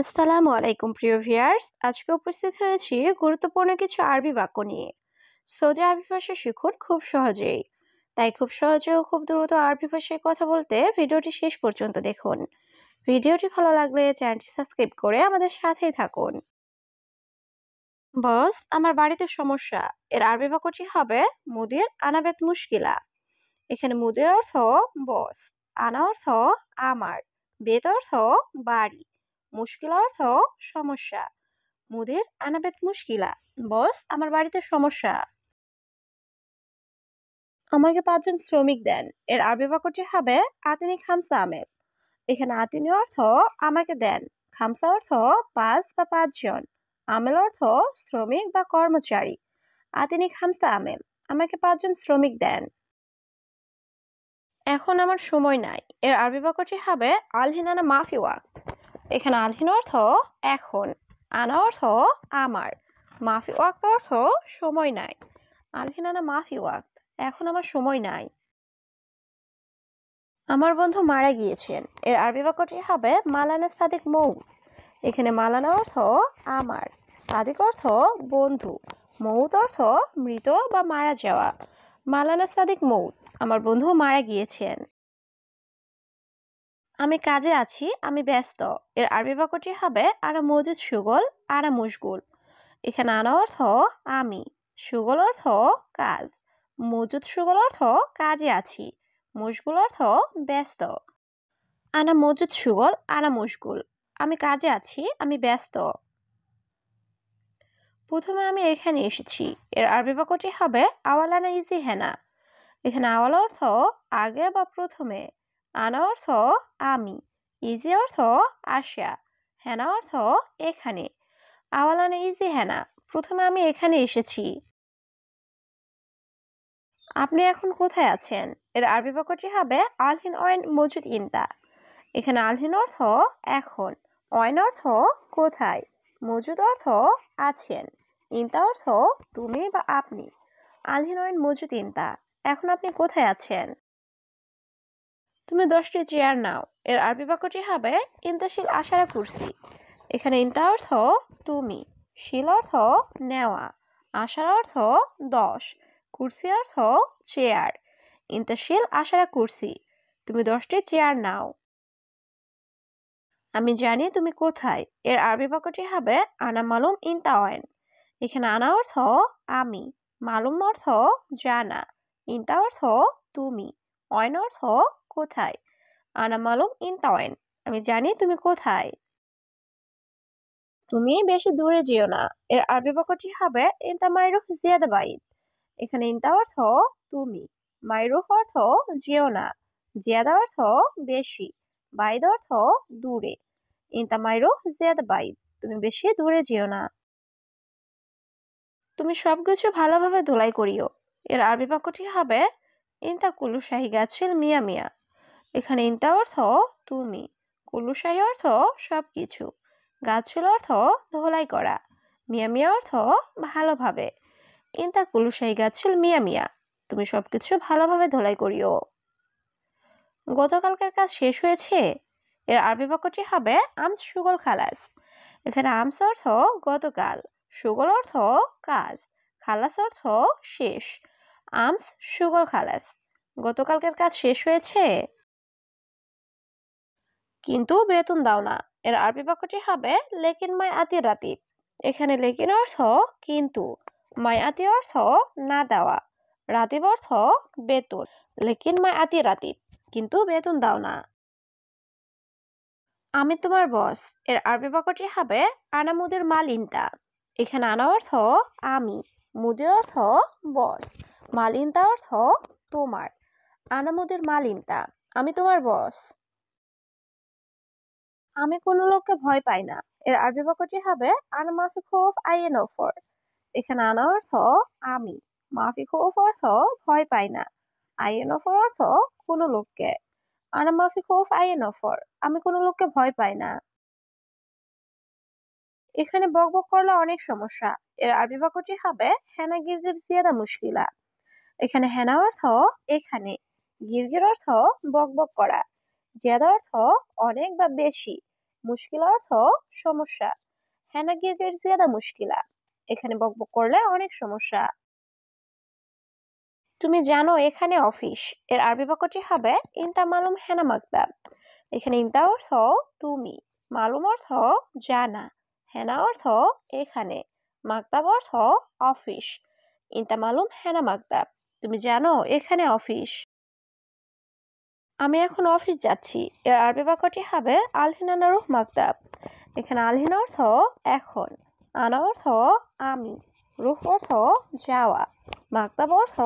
আসসালামু আলাইকুম প্রিয় ভিউয়ার্স, আজকে উপস্থিত হয়েছি গুরুত্বপূর্ণ কিছু আরবি বাক্য নিয়ে। সৌদি আরবি ভাষা শিখুন খুব সহজেই। তাই খুব সহজে ও খুব দ্রুত আরবি ভাষায় কথা বলতে ভিডিওটি শেষ পর্যন্ত দেখুন। ভিডিওটি ভালো লাগলে চ্যানেলটি সাবস্ক্রাইব করে আমাদের সাথেই থাকুন। বস, আমার বাড়িতে সমস্যা। এর আরবি বাক্যটি হবে মুদির আনাবেত মুশকিলা। এখানে মুদির অর্থ বস, আনা অর্থ আমার, বেত অর্থ বাড়ি, মুশকিলা অর্থ সমস্যা। মুদির আনাবেত মুশকিলা, বস আমার বাড়িতে সমস্যা। আমাকে 5 জন শ্রমিক দেন। এর আরবি বাক্যটি হবে আতিনি খামসা আমেল। এখানে আতিনি অর্থ আমাকে দেন, খামসা অর্থ 5 বা 5 জন, আমেল অর্থ শ্রমিক বা কর্মচারী। আতিনি খামসা আমেল, আমাকে 5 জন শ্রমিক দেন। এখন আমার সময় নাই। এর আরবি বাক্যটি হবে আলহিনানা মাফি ওয়াক্ত। এখানে আলহিন অর্থ এখন, আনা অর্থ আমার, মাফি ওয়াক্ত অর্থ সময় নাই। আলহিনানা মাফি ওয়াক্ত, এখন আমার সময় নাই। আমার বন্ধু মারা গিয়েছেন। এর আরবি বাক্যটি হবে মালানা সাদিক মৌত। এখানে মালানা অর্থ আমার, সাদিক অর্থ বন্ধু, মৌত অর্থ মৃত বা মারা যাওয়া। মালানা সাদিক মৌত, আমার বন্ধু মারা গিয়েছেন। আমি কাজে আছি, আমি ব্যস্ত। এর আরবি বাক্যটি হবে আনা মজুদ সুগল, আনা মুশগুল। এখানে আনা অর্থ আমি, সুগল অর্থ কাজ, মজুদ সুগল অর্থ কাজে আছি, মুশগুল অর্থ ব্যস্ত। আনা মজুদ সুগল, আনা মুশগুল, আমি কাজে আছি, আমি ব্যস্ত। প্রথমে আমি এখানে এসেছি। এর আরবি বাক্যটি হবে আওয়ালানা ইজি হেনা। এখানে আওয়াল অর্থ আগে বা প্রথমে, আনা অর্থ আমি, ইজি অর্থ আসা, হেনা অর্থ এখানে। আওয়ালানা ইজি হেনা, প্রথমে আমি এখানে এসেছি। আপনি এখন কোথায় আছেন? এর আরবি বাক্যটি হবে আলহিন অয়েন মজুদ ইনতা। এখানে আলহিন অর্থ এখন, অয়েন অর্থ কোথায়, মজুদ অর্থ আছেন, ইনতা অর্থ তুমি বা আপনি। আলহিন অয়েন মজুদ ইনতা, এখন আপনি কোথায় আছেন? তুমি 10টি চেয়ার নাও। এর আরবি বাক্যটি হবে ইন্তাশিল আশারা কুরসি। এখানে ইন্তা অর্থ তুমি, শিল অর্থ নেওয়া, আশারা অর্থ 10, কুরসি অর্থ চেয়ার। ইন্তাশিল আশারা কুরসি, তুমি 10টি চেয়ার নাও। আমি জানি তুমি কোথায়। এর আরবি বাক্যটি হবে আনা মালুম ইনতা অয়েন। এখানে আনা অর্থ আমি, মালুম অর্থ জানা, ইনতা অর্থ তুমি, অয়েন অর্থ কোথায়। আনা মালুম ইনতা অয়েন, আমি জানি তুমি কোথায়। তুমি বেশি দূরে যেও না। এর আরবি বাক্যটি হবে ইনতা মাইরুফ জিয়াদা বাইদ। এখানে ইনতা অর্থ তুমি, মাইরুফ অর্থ যেও না, জিয়াদা অর্থ বেশি, বাইদ অর্থ দূরে। ইনতা মাইরুফ জিয়াদা বাইদ, তুমি বেশি দূরে যেও না। তুমি সবকিছু ভালোভাবে ধোলাই করিও। এর আরবি বাক্যটি হবে ইনতা কুলু শাহি গাছিল মিয়া মিয়া। এখানে ইনতা অর্থ তুমি, কুলু শাহি অর্থ সবকিছু, গাছিল অর্থ ধোলাই করা, মিয়া মিয়া অর্থ ভালোভাবে। ইনতা কুলু শাহি গাছিল মিয়া মিয়া, তুমি সবকিছু ভালোভাবে ধোলাই করিও। গতকালকার কাজ শেষ হয়েছে। এর আরবি বাক্যটি হবে আমস সুগল খালাস। এখানে আমস অর্থ গতকাল, সুগল অর্থ কাজ, খালাস অর্থ শেষ। আমস সুগল খালাস, গতকালকের কাজ শেষ হয়েছে। কিন্তু বেতন দাও না। এর আরবি বাক্যটি হবে লেকিন মাই আতি রাতিব। এখানে লেকিন অর্থ কিন্তু, মাই আতি অর্থ না দেওয়া, রাতিব অর্থ বেতন। লেকিন মাই আতি রাতিব, কিন্তু বেতন দাও না। আমি তোমার বস। এর আরবি বাক্যটি হবে আনা মুদির মাল ইনতা। এখানে আনা অর্থ আমি, মুদির অর্থ বস, মাল ইনতা অর্থ তোমার। আনা মুদির মাল ইনতা, আমি তোমার বস। আমি কোনো লোককে ভয় পাই না। এর আরবি বাক্যটি হবে আনা মাফি খৌফ আইয়েন অফর। এখানে আনা অর্থ আমি, মাফি খৌফ অর্থ ভয় পাই না, আইয়েন অফর অর্থ কোনো লোককে। আনা মাফি খৌফ আইয়েন অফর, আমি কোনো লোককে ভয় পাই না। এখানে বকবক করলে অনেক সমস্যা। এর আরবি বাক্যটি হবে হেনা গিরগির জিয়াদা মুশকিলা। এখানে হেনা অর্থ এখানে, গিরগির অর্থ বকবক করা, জিয়াদা অর্থ অনেক বা বেশি, মুশকিলা অর্থ সমস্যা। হ্যানা গিরগির জিয়াদা মুশকিলা। এখানে বকবক করলে অনেক সমস্যা। তুমি জানো এখানে অফিস। এর আরবি বাক্যটি হবে ইনতা মালুম হেনা মাকতাব। এখানে ইনতা অর্থ তুমি, মালুম অর্থ জানা, হেনা অর্থ এখানে, মাকতাব অর্থ অফিস। ইনতা মালুম হেনা মাকতাব। তুমি জানো এখানে অফিস। আমি এখন অফিস যাচ্ছি। এর আরবি বাক্যটি হবে আলহিনা নারুহ মাকতাব। এখানে আলহিন অর্থ এখন, আনা অর্থ আমি, রুহ অর্থ যাওয়া, মাকতাব অর্থ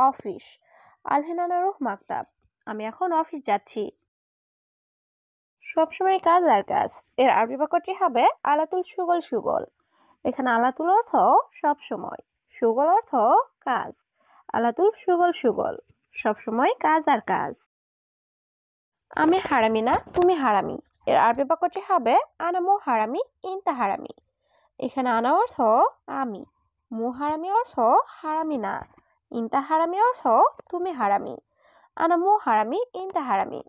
অফিস। আলহিনা নারুহ মাকতাব। আমি এখন অফিস যাচ্ছি। সবসময় কাজ আর কাজ। এর আরবি বাক্যটি হবে আলাতুল সুগল সুগল। এখানে আলাতুল অর্থ সবসময়, সুগল অর্থ কাজ। আলাতুল সুগল সুগল, সবসময় কাজ আর কাজ। আমি হারামি না, তুমি হারামি। এর আরবি বাক্যটি হবে আনা মু হারামি ইনতা হারামি। এখানে আনা অর্থ আমি, মু হারামি অর্থ হারামি না, ইনতা হারামি অর্থ তুমি হারামি। আনা মু হারামি ইনতা হারামি।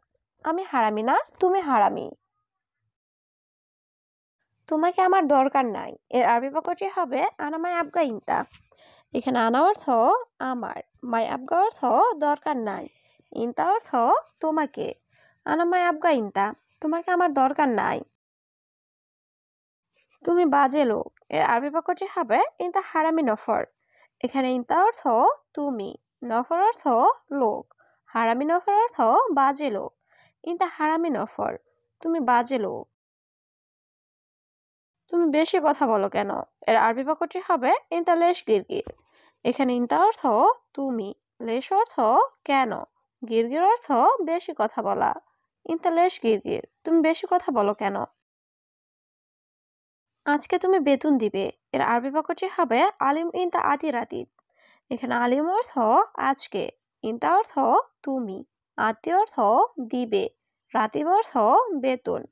আমি হারামি না, তুমি হারামি। তোমাকে আমার দরকার নাই। এর আরবি বাক্যটি হবে আনা মাই আবগা ইনতা। এখানে আনা অর্থ আমার, মাই আবগা অর্থ দরকার নাই, ইনতা অর্থ তোমাকে। আনা মাই আবগা ইনতা, তোমাকে আমার দরকার নাই। তুমি বাজে লোক। এর আরবি বাক্যটি হবে ইনতা হারামি নফর। এখানে ইনতা অর্থ তুমি, নফর অর্থ লোক, হারামি নফর অর্থ বাজে লোক। ইনতা হারামি নফর, তুমি বাজে লোক। তুমি বেশি কথা বলো কেন? এর আরবি বাক্যটি হবে ইনতা লেশ গিরগির। এখানে ইনতা অর্থ তুমি, লেশ অর্থ কেন, গিরগির অর্থ বেশি কথা বলা। ইনতা লেশ গিরগির, তুমি বেশি কথা বলো কেন? আজকে তুমি বেতন দিবে। এর আরবি বাক্যটি হবে আলিম ইনতা আতি রাতিব। এখানে আলিম অর্থ আজকে, ইনতা অর্থ তুমি, আতি অর্থ দিবে, রাতিব অর্থ বেতন।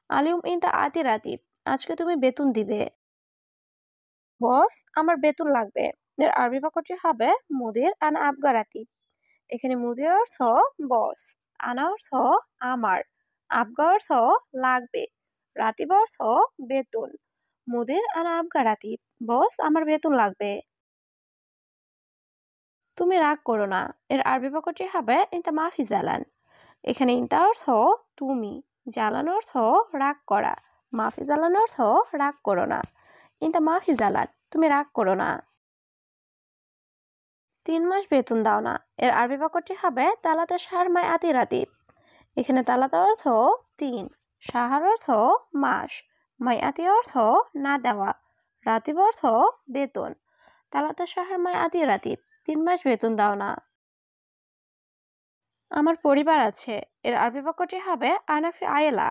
আলিম ইনতা আতি রাতিব, আজকে তুমি বেতন দিবে। বস, আমার বেতন লাগবে। এর আরবি বাক্যটি হবে মুদির আনা আবগা রাতিব। এখানে মুদির অর্থ বস, আনা অর্থ আমার, আবগা অর্থ লাগবে, রাতিব অর্থ বেতন। মুদির আনা আবগা রাতিব, বস আমার বেতন লাগবে। তুমি রাগ করো না। এর আরবি বাক্যটি হবে ইনতা মাফি জালান। এখানে ইনতা অর্থ তুমি, জালান অর্থ রাগ করা, মাফি জালান অর্থ রাগ করো না। ইনতা মাফি জালান, তুমি রাগ করো না। 3 মাস বেতন দাও না। এর আরবি বাক্যটি হবে তালাতা শাহর মাই আতি রাতিব। এখানে তালাতা অর্থ 3, শাহর অর্থ মাস, মাই আতি অর্থ না দেওয়া, রাতিব অর্থ বেতন। তালাতা শাহর মাই আতি রাতিব, 3 মাস বেতন দাও না। আমার পরিবার আছে। এর আরবি বাক্যটি হবে আনাফি আয়েলা।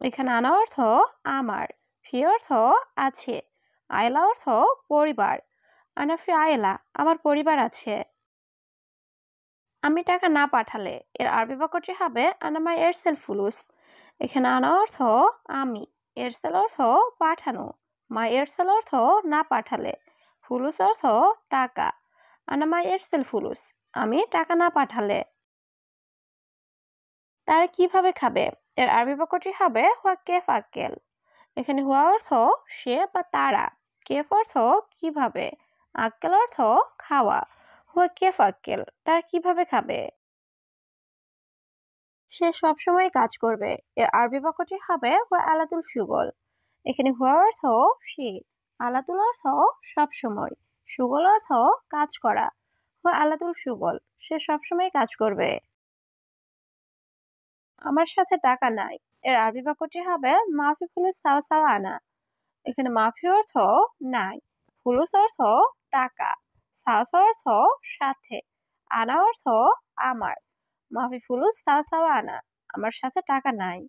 এখানে আনা অর্থ আমার, ফি অর্থ আছে, আয়েলা অর্থ পরিবার। আনাফি আয়েলা, আমার পরিবার আছে। আমি টাকা না পাঠালে। এর আরবি বাক্যটি হবে আনামাই এরসেল ফুলুস। এখানে আনা অর্থ আমি, এরসেল অর্থ পাঠানো, মাই এরসেল অর্থ না পাঠালে, ফুলুস অর্থ টাকা। আনামাই এরসেল ফুলুস, আমি টাকা না পাঠালে। তারা কিভাবে খাবে? এর আরবি বাক্যটি হবে হুয়া কেফ আক্কেল। এখানে হুয়া অর্থ সে বা তারা, কেফ অর্থ কিভাবে, আক্কেল অর্থ খাওয়া। হুয়া কেফ আক্কেল, তারা কিভাবে খাবে? সে সবসময় কাজ করবে। এর আরবি বাক্যটি হবে হুয়া আলাতুল সুগল। এখানে হুয়া অর্থ সে, আলাতুল অর্থ সবসময়, সুগল অর্থ কাজ করা। হুয়া আলাতুল সুগল, সে সবসময় কাজ করবে। আমার সাথে টাকা নাই। এর আরবি বাক্যটি হবে মাফি ফুলুস সাওয়া সাওয়া আনা। এখানে মাফি অর্থ নাই, ফুলুস অর্থ টাকা, সাওয়া অর্থ সাথে, আনা অর্থ আমার। মাফি ফুলুস সাওয়া সাওয়া আনা, আমার সাথে টাকা নাই।